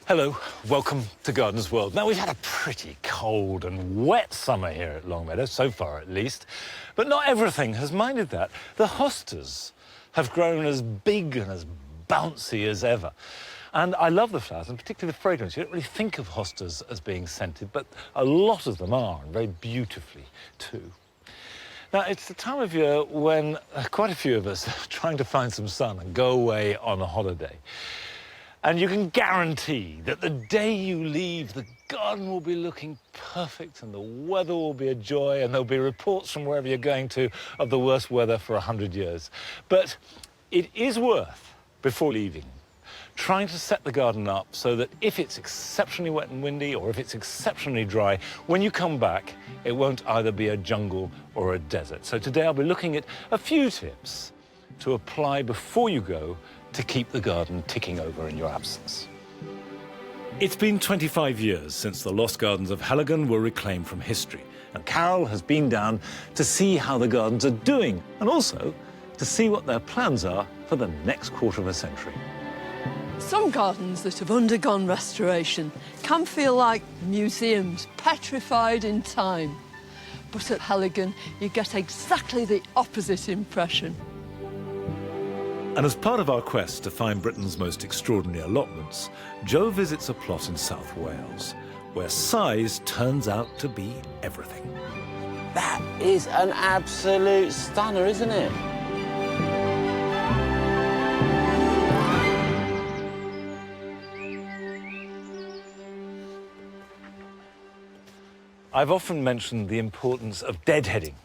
Hello, welcome to Gardeners World. Now, we've had a pretty cold and wet summer here at Longmeadow, so far at least, but not everything has minded that. The hostas have grown as big and as bouncy as ever. And I love the flowers, and particularly the fragrance. You don't really think of hostas as being scented, but a lot of them are, and very beautifully too. Now, it's the time of year when quite a few of us are trying to find some sun and go away on a holiday. And you can guarantee that the day you leave, the garden will be looking perfect and the weather will be a joy, and there'll be reports from wherever you're going to of the worst weather for 100 years. But it is worth, before leaving, trying to set the garden up so that if it's exceptionally wet and windy or if it's exceptionally dry, when you come back, it won't either be a jungle or a desert. So today I'll be looking at a few tips to apply before you go to keep the garden ticking over in your absence. It's been 25 years since the lost gardens of Heligan were reclaimed from history, and Carol has been down to see how the gardens are doing, and also to see what their plans are for the next quarter of a century. Some gardens that have undergone restoration can feel like museums, petrified in time. But at Heligan, you get exactly the opposite impression. And as part of our quest to find Britain's most extraordinary allotments, Joe visits a plot in South Wales, where size turns out to be everything. That is an absolute stunner, isn't it? I've often mentioned the importance of deadheading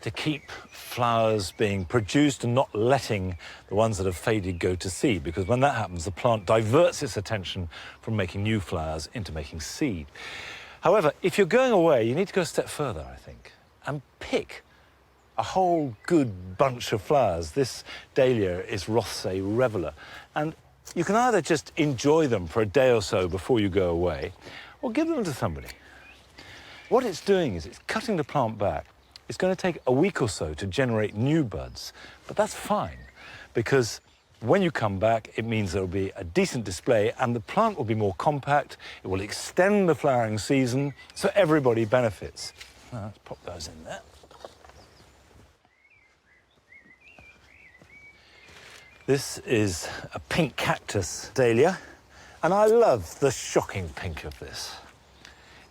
to keep flowers being produced and not letting the ones that have faded go to seed, because when that happens, the plant diverts its attention from making new flowers into making seed. However, if you're going away, you need to go a step further, I think, and pick a whole good bunch of flowers. This dahlia is Rothsay Reveller, and you can either just enjoy them for a day or so before you go away, or give them to somebody. What it's doing is it's cutting the plant back. It's going to take a week or so to generate new buds, but that's fine, because when you come back, it means there'll be a decent display and the plant will be more compact. It will extend the flowering season, so everybody benefits. Now, let's pop those in there. This is a pink cactus dahlia, and I love the shocking pink of this.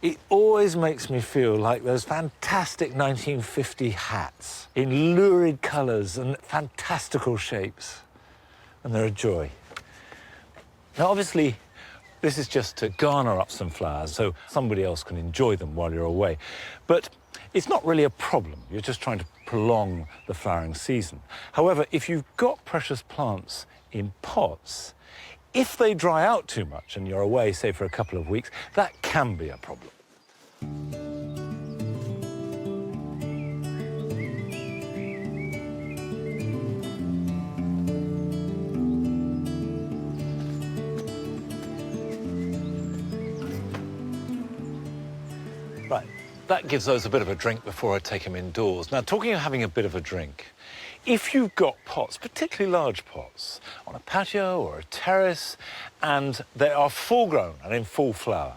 It always makes me feel like those fantastic 1950 hats in lurid colours and fantastical shapes. And they're a joy. Now, obviously, this is just to garner up some flowers so somebody else can enjoy them while you're away. But it's not really a problem. You're just trying to prolong the flowering season. However, if you've got precious plants in pots, if they dry out too much and you're away, say, for a couple of weeks, that can be a problem. Right, that gives those a bit of a drink before I take them indoors. Now, talking of having a bit of a drink, if you've got pots, particularly large pots, on a patio or a terrace, and they are full grown and in full flower,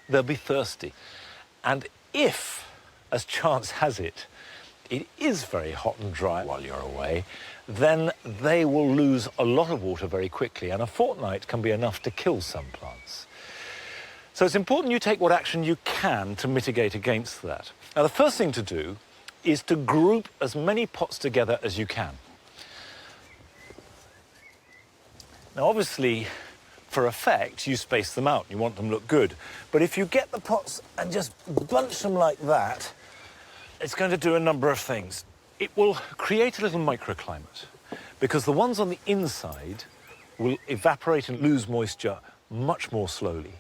they'll be thirsty. And if, as chance has it, it is very hot and dry while you're away, then they will lose a lot of water very quickly, and a fortnight can be enough to kill some plants. So it's important you take what action you can to mitigate against that. Now, the first thing to do is to group as many pots together as you can. Now, obviously, for effect, you space them out. You want them to look good. But if you get the pots and just bunch them like that, it's going to do a number of things. It will create a little microclimate, because the ones on the inside will evaporate and lose moisture much more slowly.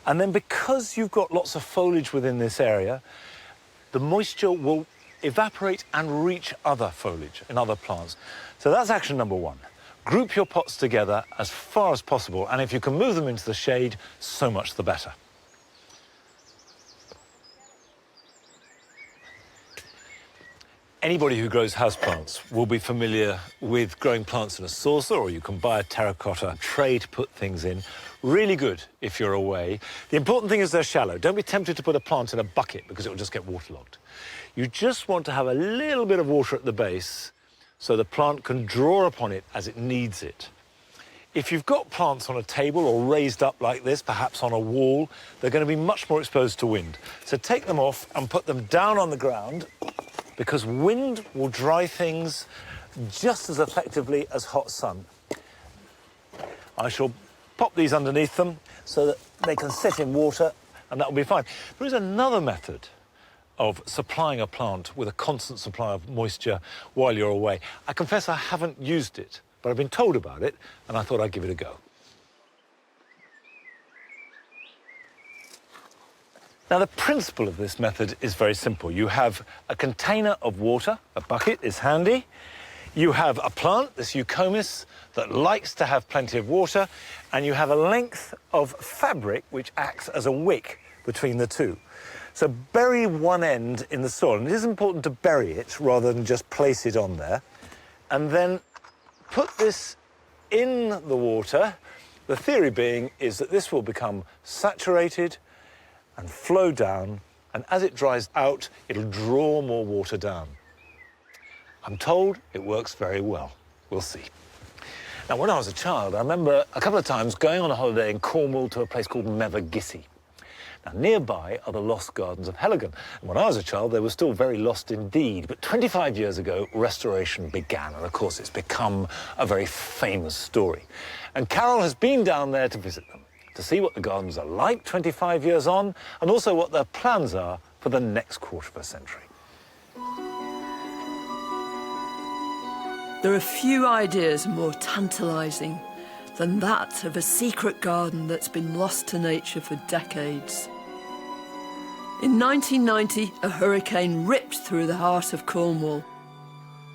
And then because you've got lots of foliage within this area, the moisture will evaporate and reach other foliage in other plants. So that's action number one. Group your pots together as far as possible, and if you can move them into the shade, so much the better. Anybody who grows houseplants will be familiar with growing plants in a saucer, or you can buy a terracotta tray to put things in. really good if you're away. The important thing is they're shallow. Don't be tempted to put a plant in a bucket because it will just get waterlogged. You just want to have a little bit of water at the base so the plant can draw upon it as it needs it. If you've got plants on a table or raised up like this, perhaps on a wall, they're going to be much more exposed to wind. So take them off and put them down on the ground because wind will dry things just as effectively as hot sun. I shall pop these underneath them so that they can sit in water and that will be fine. There is another method of supplying a plant with a constant supply of moisture while you're away. I confess I haven't used it, but I've been told about it and I thought I'd give it a go. Now, the principle of this method is very simple. You have a container of water, a bucket is handy. You have a plant, this eucomis, that likes to have plenty of water, and you have a length of fabric which acts as a wick between the two. So bury one end in the soil, and it is important to bury it rather than just place it on there, and then put this in the water. The theory being is that this will become saturated and flow down, and as it dries out, it'll draw more water down. I'm told it works very well. We'll see. Now, when I was a child, I remember a couple of times going on a holiday in Cornwall to a place called Mevergissey. Now, nearby are the lost gardens of Heligan. And when I was a child, they were still very lost indeed. But 25 years ago, restoration began. And, of course, it's become a very famous story. And Carol has been down there to visit them, to see what the gardens are like 25 years on, and also what their plans are for the next quarter of a century. There are few ideas more tantalising than that of a secret garden that's been lost to nature for decades. In 1990, a hurricane ripped through the heart of Cornwall.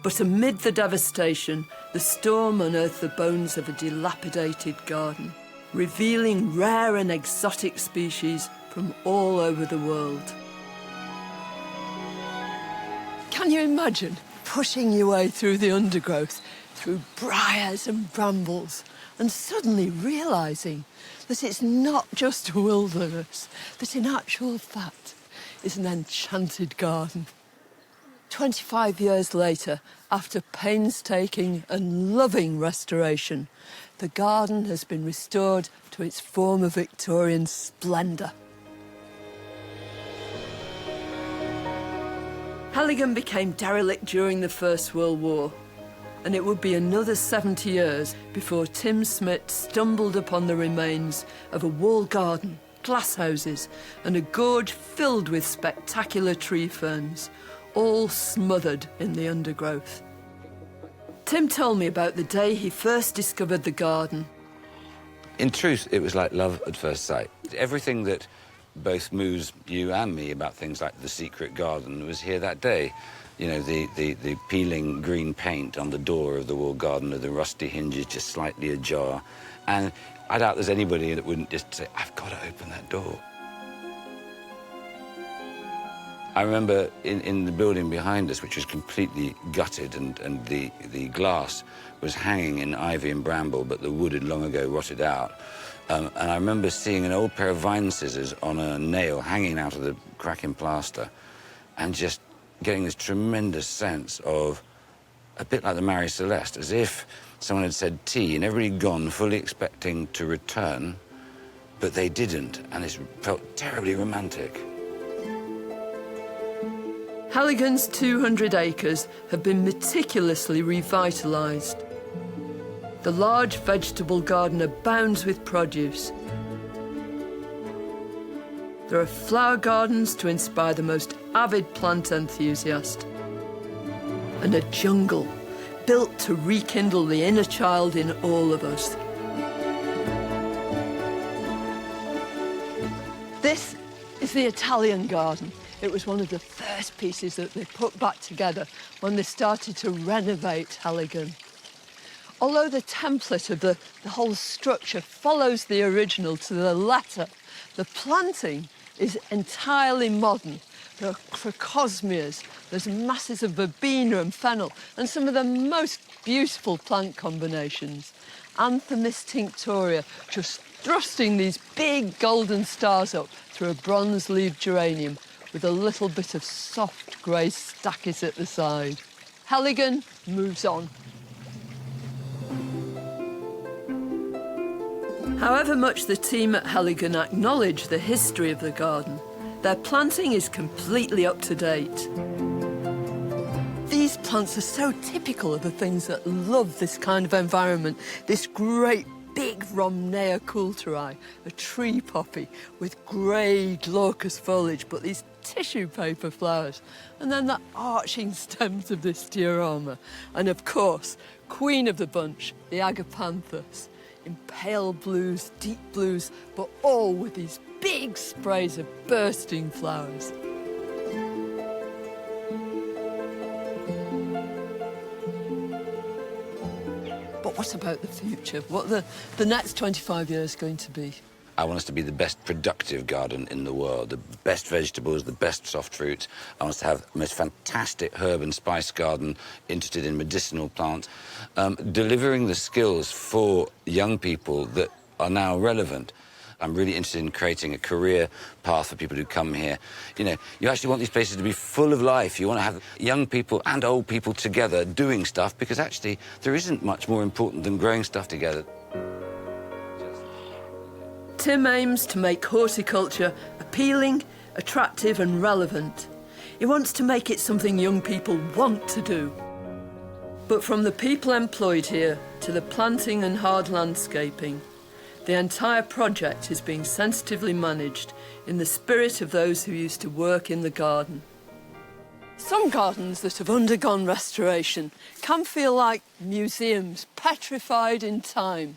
But amid the devastation, the storm unearthed the bones of a dilapidated garden, revealing rare and exotic species from all over the world. Can you imagine pushing your way through the undergrowth, through briars and brambles, and suddenly realising that it's not just a wilderness, that in actual fact it's an enchanted garden? 25 years later, after painstaking and loving restoration, the garden has been restored to its former Victorian splendour. Heligan became derelict during the First World War, and it would be another 70 years before Tim Smith stumbled upon the remains of a walled garden, glasshouses, and a gorge filled with spectacular tree ferns, all smothered in the undergrowth. Tim told me about the day he first discovered the garden. In truth, it was like love at first sight. Everything that both moves you and me about things like the secret garden was here that day. You know, the peeling green paint on the door of the walled garden with the rusty hinges just slightly ajar. And I doubt there's anybody that wouldn't just say, I've got to open that door. I remember in the building behind us, which was completely gutted, and the glass was hanging in ivy and bramble, but the wood had long ago rotted out. And I remember seeing an old pair of vine scissors on a nail hanging out of the crack in plaster, and just getting this tremendous sense of, a bit like the Marie Celeste, as if someone had said tea and everybody had gone fully expecting to return, but they didn't, and it felt terribly romantic. Heligan's 200 acres have been meticulously revitalised. The large vegetable garden abounds with produce. There are flower gardens to inspire the most avid plant enthusiast, and a jungle built to rekindle the inner child in all of us. This is the Italian garden. It was one of the first pieces that they put back together when they started to renovate Heligan. Although the template of the whole structure follows the original to the letter, the planting is entirely modern. There are crocosmias, there's masses of verbena and fennel, and some of the most beautiful plant combinations. Anthemis tinctoria just thrusting these big golden stars up through a bronze-leaved geranium with a little bit of soft grey stachys at the side. Heligan moves on. However much the team at Heligan acknowledge the history of the garden, their planting is completely up to date. These plants are so typical of the things that love this kind of environment. This great big Romnea coulteri, a tree poppy with grey glaucous foliage, but these tissue paper flowers. And then the arching stems of this diorama. And of course, queen of the bunch, the agapanthus, in pale blues, deep blues, but all with these big sprays of bursting flowers. But what about the future? What are the next 25 years going to be? I want us to be the best productive garden in the world, the best vegetables, the best soft fruits. I want us to have the most fantastic herb and spice garden, interested in medicinal plants, delivering the skills for young people that are now relevant. I'm really interested in creating a career path for people who come here. You know, you actually want these places to be full of life. You want to have young people and old people together doing stuff, because actually there isn't much more important than growing stuff together. Tim aims to make horticulture appealing, attractive and relevant. He wants to make it something young people want to do. But from the people employed here to the planting and hard landscaping, the entire project is being sensitively managed in the spirit of those who used to work in the garden. Some gardens that have undergone restoration can feel like museums petrified in time.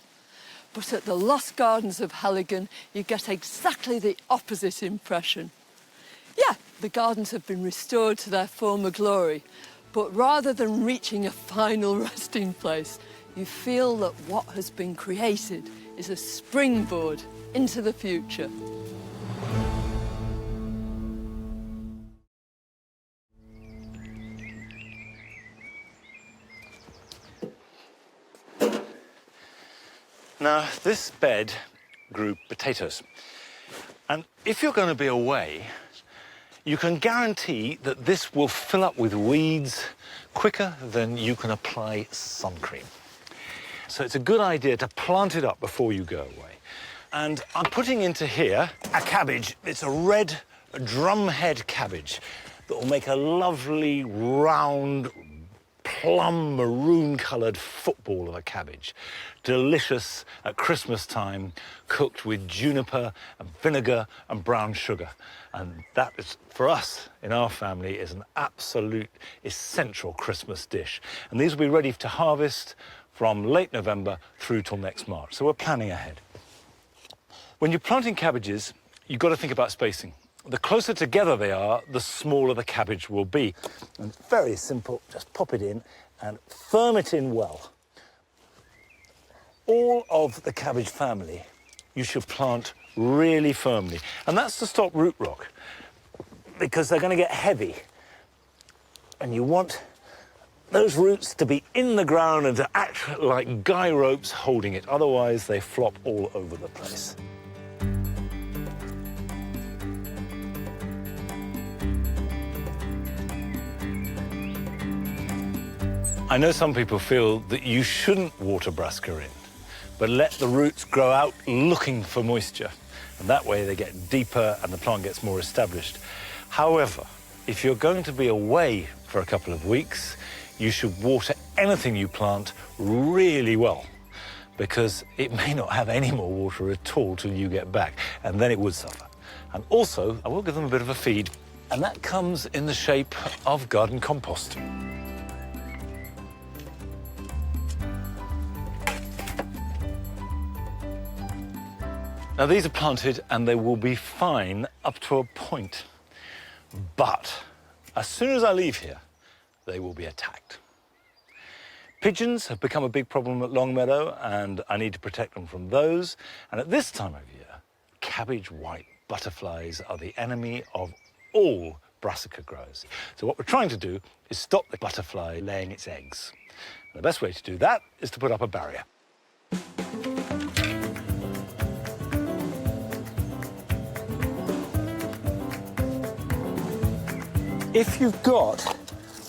But at the Lost Gardens of Heligan, you get exactly the opposite impression. Yeah, the gardens have been restored to their former glory, but rather than reaching a final resting place, you feel that what has been created is a springboard into the future. Now, this bed grew potatoes. And if you're going to be away, you can guarantee that this will fill up with weeds quicker than you can apply sun cream. So it's a good idea to plant it up before you go away. And I'm putting into here a cabbage. It's a red drumhead cabbage that will make a lovely, round, plum maroon-coloured football of a cabbage. Delicious at Christmas time, cooked with juniper and vinegar and brown sugar. And that is, for us, in our family, is an absolute essential Christmas dish. And these will be ready to harvest from late November through till next March. So we're planning ahead. When you're planting cabbages, you've got to think about spacing. The closer together they are, the smaller the cabbage will be. And very simple, just pop it in and firm it in well. All of the cabbage family you should plant really firmly. And that's to stop root rot, because they're going to get heavy. And you want those roots to be in the ground and to act like guy ropes holding it. Otherwise, they flop all over the place. I know some people feel that you shouldn't water brassica in, but let the roots grow out looking for moisture. And that way they get deeper and the plant gets more established. However, if you're going to be away for a couple of weeks, you should water anything you plant really well, because it may not have any more water at all till you get back, and then it would suffer. And also, I will give them a bit of a feed, and that comes in the shape of garden compost. Now, these are planted and they will be fine up to a point. But as soon as I leave here, they will be attacked. Pigeons have become a big problem at Longmeadow, and I need to protect them from those. And at this time of year, cabbage white butterflies are the enemy of all brassica growers. So what we're trying to do is stop the butterfly laying its eggs. And the best way to do that is to put up a barrier. If you've got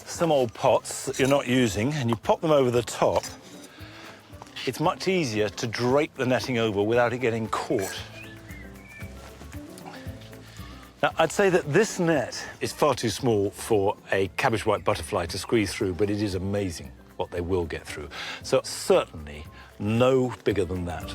some old pots that you're not using and you pop them over the top, it's much easier to drape the netting over without it getting caught. Now, I'd say that this net is far too small for a cabbage white butterfly to squeeze through, but it is amazing what they will get through. So certainly no bigger than that.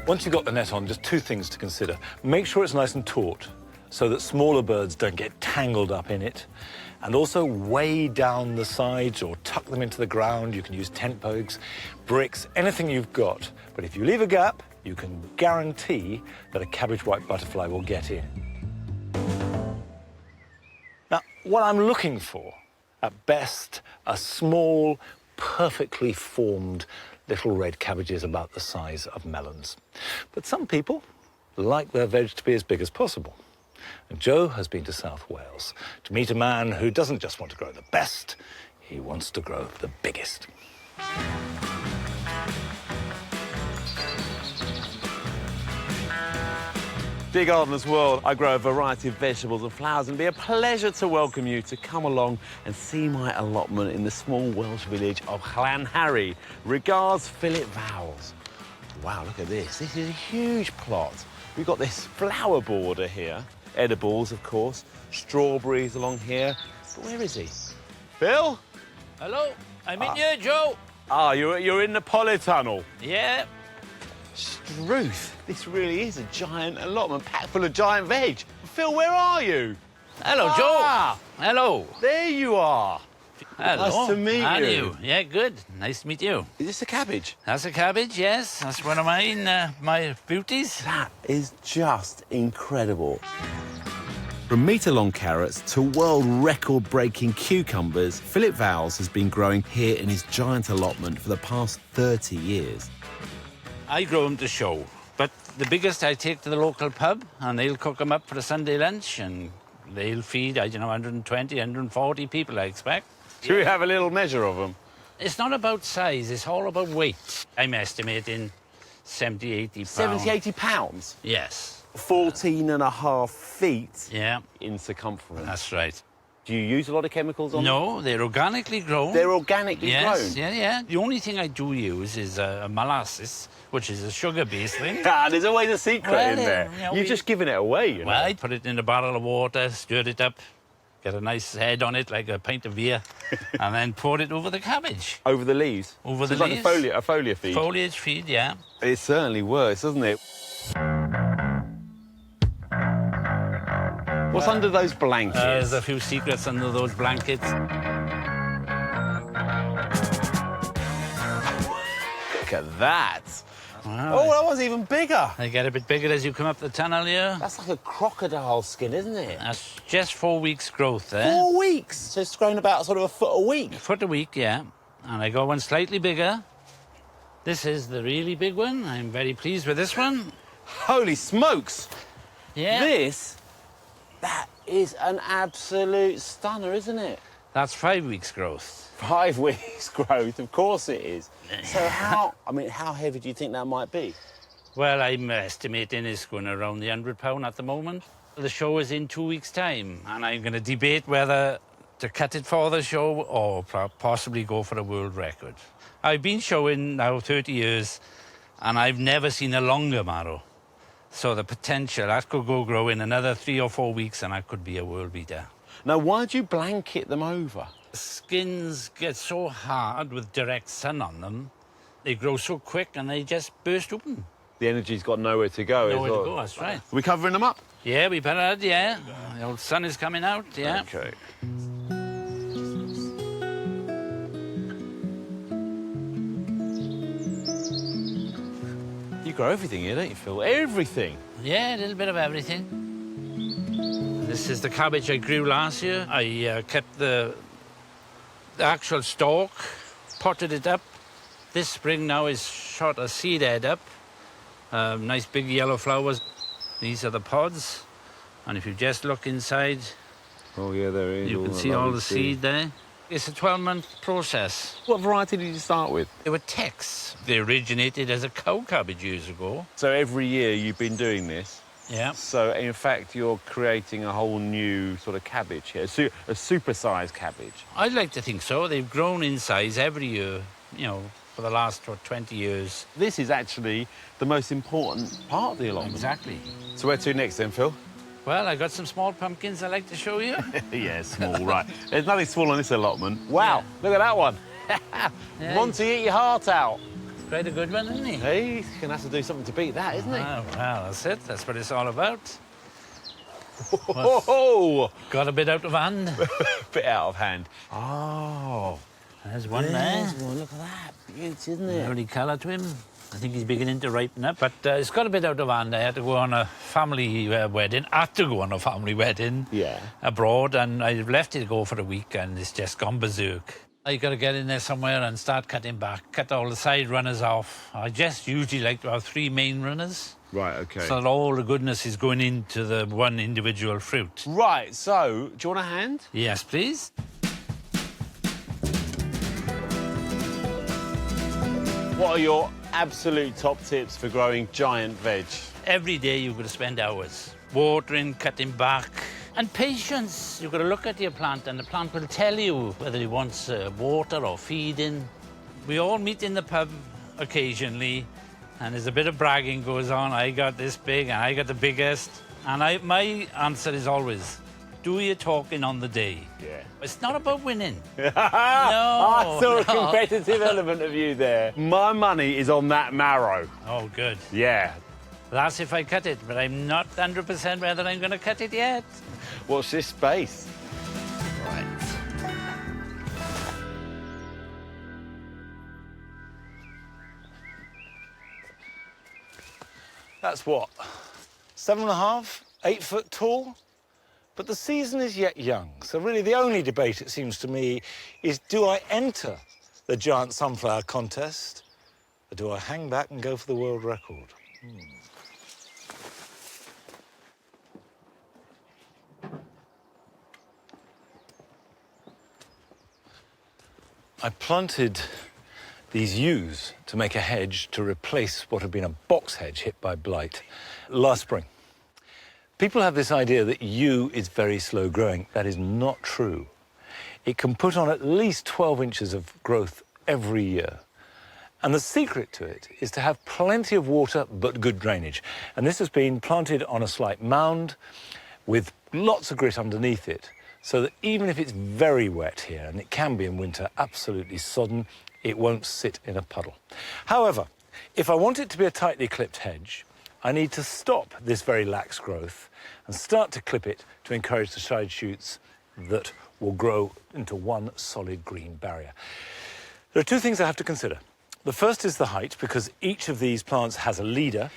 Once you've got the net on, just two things to consider. Make sure it's nice and taut so that smaller birds don't get tangled up in it. And also weigh down the sides or tuck them into the ground. You can use tent posts, bricks, anything you've got. But if you leave a gap, you can guarantee that a cabbage white butterfly will get in. Now, what I'm looking for, at best, are small, perfectly formed little red cabbages about the size of melons. But some people like their veg to be as big as possible. And Joe has been to South Wales to meet a man who doesn't just want to grow the best, he wants to grow the biggest. Dear Gardener's World, I grow a variety of vegetables and flowers, and it'd be a pleasure to welcome you to come along and see my allotment in the small Welsh village of Llanharry. Regards, Philip Vowles. Wow, look at this. This is a huge plot. We've got this flower border here. Edibles, of course. Strawberries along here. But where is he? Bill? Hello, I'm in here, Joe. Ah, you're in the polytunnel. Yeah. Struth, this really is a giant allotment packed full of giant veg. Phil, where are you? Hello, Ah, Joe. Hello. there you are. Hello. Nice to meet How are you. Yeah, good. Nice to meet you. Is this a cabbage? That's a cabbage, yes. That's one of mine, my beauties. That is just incredible. From metre-long carrots to world record-breaking cucumbers, Philip Vowles has been growing here in his giant allotment for the past 30 years. I grow them to show, but the biggest I take to the local pub, and they'll cook them up for a Sunday lunch, and they'll feed, 120, 140 people, I expect. Should we have a little measure of them? It's not about size, it's all about weight. I'm estimating 70, 80 pounds. 70, 80 pounds? Yes. 14 and a half feet Yeah, in circumference. that's right. Do you use a lot of chemicals on them? No, they're organically grown. They're organically Yes, grown? yeah. The only thing I do use is molasses, which is a sugar-based thing. Ah, there's always a secret Well, in there. you know, You've just given it away, you know. Well, I put it in a bottle of water, stirred it up, get a nice head on it, like a pint of beer, and then poured it over the cabbage. Over the leaves? Over So the it's like leaves. a foliar feed? Foliage feed, yeah. It certainly works, doesn't it? What's under those blankets? There's a few secrets under those blankets. Look at that. Wow. Oh, that was even bigger. They get a bit bigger as you come up the tunnel here. That's like a crocodile skin, isn't it? That's just 4 weeks growth there. 4 weeks. So it's grown about sort of a foot a week. Foot a week, yeah. And I got one slightly bigger. This is the really big one. I'm very pleased with this one. Holy smokes. Yeah. That is an absolute stunner, isn't it? That's 5 weeks growth. 5 weeks growth, of course it is. So how heavy do you think that might be? Well, I'm estimating it's going around the £100 at the moment. The show is in 2 weeks' time, and I'm going to debate whether to cut it for the show or possibly go for a world record. I've been showing now 30 years, and I've never seen a longer marrow. So the potential, that could go grow in another 3 or 4 weeks, and I could be a world beater. Now, why do you blanket them over? Skins get so hard with direct sun on them, they grow so quick and they just burst open. The energy's got nowhere to go. Nowhere to go, that's right. Are we covering them up? Yeah, we better, yeah. The old sun is coming out, yeah. Okay. You grow everything here, don't you, Phil? Everything. Yeah, a little bit of everything. This is the cabbage I grew last year. I kept the actual stalk, potted it up. This spring now is shot a seed head up. Nice big yellow flowers. These are the pods. And if you just look inside, Oh, yeah, there is. you can see all the seed there. It's a 12-month process. What variety did you start with? They were Tex. They originated as a cow cabbage years ago. So every year you've been doing this? Yeah. So, in fact, you're creating a whole new sort of cabbage here, a super-sized cabbage. I'd like to think so. They've grown in size every year, you know, for the last 20 years. This is actually the most important part of the allotment. Exactly. So where to next then, Phil? Well, I got some small pumpkins I'd like to show you. Yeah, small, right. There's nothing small on this allotment. Wow, look at that one. Yeah. Monty, eat your heart out. Quite a good one, isn't he? Hey, he's going to have to do something to beat that, isn't he? Oh, well, that's it. That's what it's all about. Oh, Got a bit out of hand. bit out of hand. Oh, There's one there. one. Look at that. Beauty, isn't it? Lovely colour to him. I think he's beginning to ripen up, but it's got a bit out of hand. I had to go on a family wedding. Had to go on a family wedding. Yeah. Abroad, and I've left it to go for a week, and it's just gone berserk. I got to get in there somewhere and start cutting back, cut all the side runners off. I just usually like to have 3 main runners, Right, OK. so that all the goodness is going into the one individual fruit. Right, so, do you want a hand? Yes, please. What are your absolute top tips for growing giant veg? Every day you've got to spend hours watering, cutting back, and patience. You've got to look at your plant, and the plant will tell you whether it wants water or feeding. We all meet in the pub occasionally, and there's a bit of bragging goes on. I got this big, and I got the biggest. And my answer is always, do your talking on the day. Yeah. It's not about winning. I saw a no. competitive element of you there. My money is on that marrow. Oh, good. Yeah. That's if I cut it, but I'm not 100% whether I'm going to cut it yet. Watch this space. Right. That's what, 7.5, 8 foot tall? But the season is yet young, so really the only debate, it seems to me, is do I enter the giant sunflower contest, or do I hang back and go for the world record? I planted these yews to make a hedge to replace what had been a box hedge hit by blight last spring. People have this idea that yew is very slow growing. That is not true. It can put on at least 12 inches of growth every year. And the secret to it is to have plenty of water but good drainage. And this has been planted on a slight mound with lots of grit underneath it, so that even if it's very wet here, and it can be in winter, absolutely sodden, it won't sit in a puddle. However, if I want it to be a tightly clipped hedge, I need to stop this very lax growth and start to clip it to encourage the side shoots that will grow into one solid green barrier. There are 2 things I have to consider. The first is the height, because each of these plants has a leader,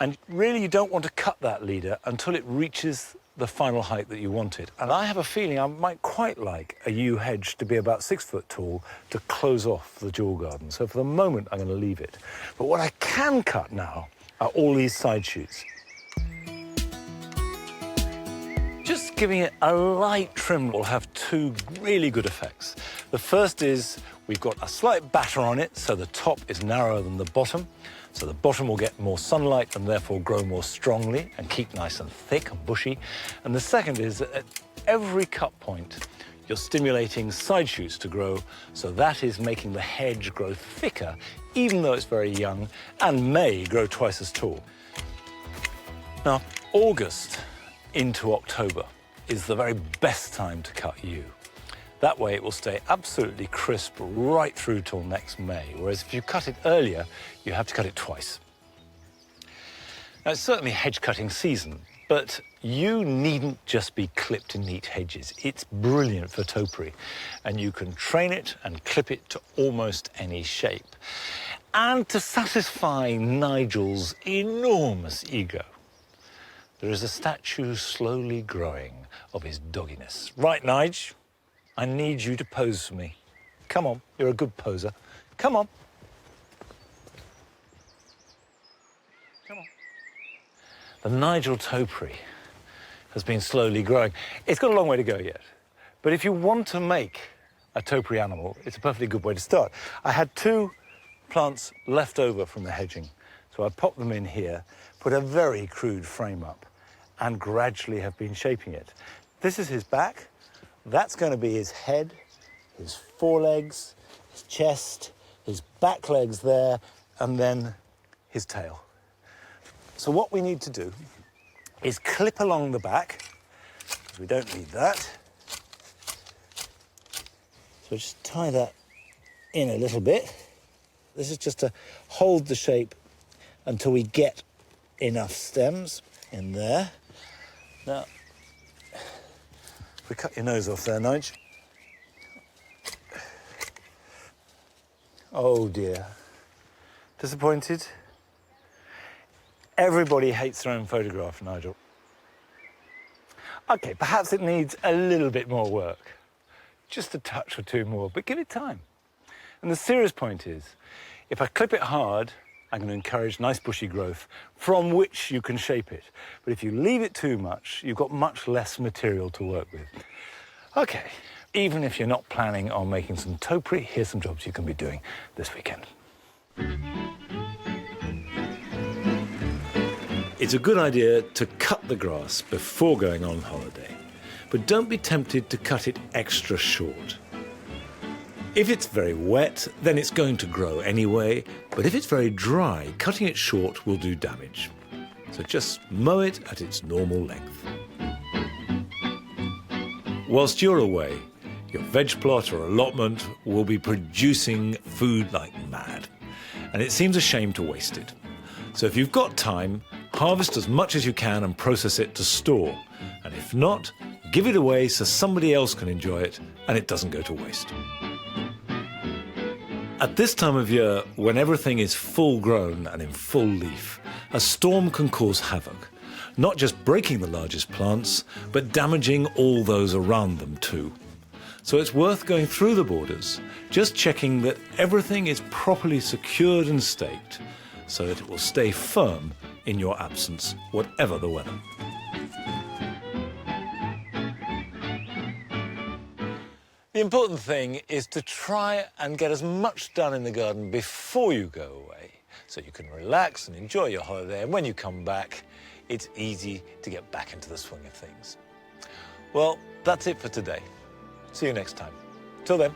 and really you don't want to cut that leader until it reaches the final height that you want it. And I have a feeling I might quite like a yew hedge to be about 6 foot tall to close off the dual garden. So for the moment, I'm going to leave it. But what I can cut now are all these side shoots. Just giving it a light trim will have 2 really good effects. The first is we've got a slight batter on it, so the top is narrower than the bottom. So the bottom will get more sunlight and therefore grow more strongly and keep nice and thick and bushy. And the second is that at every cut point, you're stimulating side shoots to grow, so that is making the hedge grow thicker, even though it's very young, and may grow twice as tall. Now, August into October is the very best time to cut yew. That way it will stay absolutely crisp right through till next May, whereas if you cut it earlier, you have to cut it twice. Now, it's certainly hedge cutting season, but yew needn't just be clipped in neat hedges. It's brilliant for topiary, and you can train it and clip it to almost any shape. And to satisfy Nigel's enormous ego, there is a statue slowly growing of his dogginess. Right, Nige? I need you to pose for me. Come on, you're a good poser. Come on. Come on. The Nigel topiary has been slowly growing. It's got a long way to go yet. But if you want to make a topiary animal, it's a perfectly good way to start. I had 2 plants left over from the hedging, so I popped them in here, put a very crude frame up, and gradually have been shaping it. This is his back. That's going to be his head, his forelegs, his chest, his back legs there, and then his tail. So what we need to do is clip along the back, because we don't need that. So just tie that in a little bit. This is just to hold the shape until we get enough stems in there. Now, if we cut your nose off there, Nige. Oh dear. Disappointed? Everybody hates their own photograph, Nigel. Okay, perhaps it needs a little bit more work. Just a touch or two more, but give it time. And the serious point is, if I clip it hard, I'm going to encourage nice bushy growth from which you can shape it. But if you leave it too much, you've got much less material to work with. Okay, even if you're not planning on making some topiary, here's some jobs you can be doing this weekend. It's a good idea to cut the grass before going on holiday, but don't be tempted to cut it extra short. If it's very wet, then it's going to grow anyway, but if it's very dry, cutting it short will do damage. So just mow it at its normal length. Whilst you're away, your veg plot or allotment will be producing food like mad, and it seems a shame to waste it. So if you've got time, harvest as much as you can and process it to store, and if not, give it away so somebody else can enjoy it and it doesn't go to waste. At this time of year, when everything is full grown and in full leaf, a storm can cause havoc, not just breaking the largest plants, but damaging all those around them too. So it's worth going through the borders, just checking that everything is properly secured and staked, so that it will stay firm in your absence, whatever the weather. The important thing is to try and get as much done in the garden before you go away, so you can relax and enjoy your holiday, and when you come back, it's easy to get back into the swing of things. Well, that's it for today. See you next time. Till then,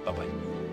bye-bye.